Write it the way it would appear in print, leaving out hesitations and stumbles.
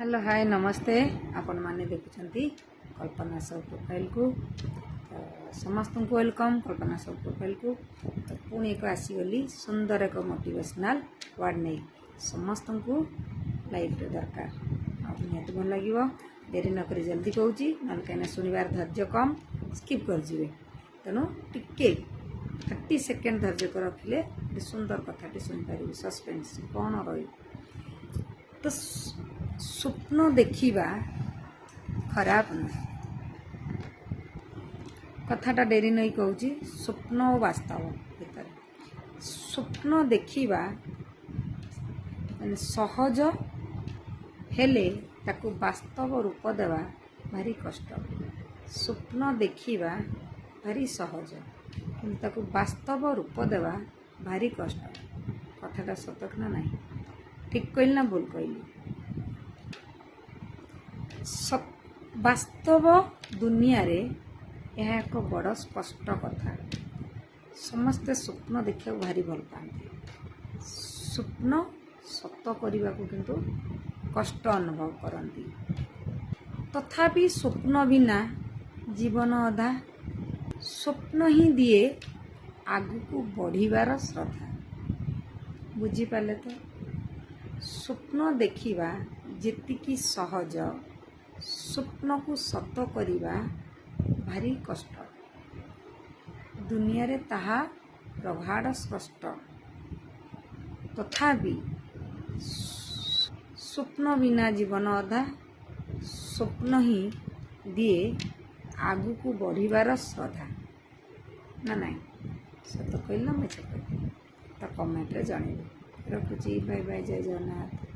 Hello hi नमस्ते आपण माने देखुछंती कल्पना सब प्रोफाइल को समस्त को वेलकम कल्पना सब प्रोफाइल को तो पुणी एक आसीगली सुंदर एक मोटिवेशनल वर्ड नहीं समस्त को लाइफ दरकार निहत भल लगे देरी नक जल्दी कहूँ ना कहीं शुणवार धैर्य कम स्किप कर जी तेणु टिके 30 सेकेंड धैर्य को रखिले सुंदर कथाटी शुणिपारे सस्पेन्स कौन रही तो स्वप्न देखा खराब ना कथाटा डेरी नहीं कहूँ स्वप्न और वास्तव भीतर स्वप्न देखा माने सहज हेले ताकू वास्तव रूप देवा भारी कष्ट स्वप्न देखा भारी सहज कि ताकू वास्तव रूप देवा भारी कष्ट कथाटा सतक ना नहीं ठीक कहली ना भूल कहली वास्तव दुनिया रे यह एक बड़ स्पष्ट कथा समस्ते स्वप्न देखा भारी भल पाते स्वप्न सत करने को किंतु कष्ट अनुभव करती तथापि स्वप्न बिना जीवन अधा स्वप्न ही दिए आगु को बढ़िबार श्रद्धा बुझीपारे तो स्वप्न देखा जेतिकी सहज स्वप्न को सत करिबा भारी कष्ट दुनिया रे ताहा प्रगाढ़ स्पष्ट तथापि स्वप्न बिना जीवन अधा स्वप्न ही दिए आगु को बढ़िबार श्रद्धा ना नाई सत कहल मिछ कहल तो कमेंट रे जणेबे रखुची बाय बाय जय जगन्नाथ।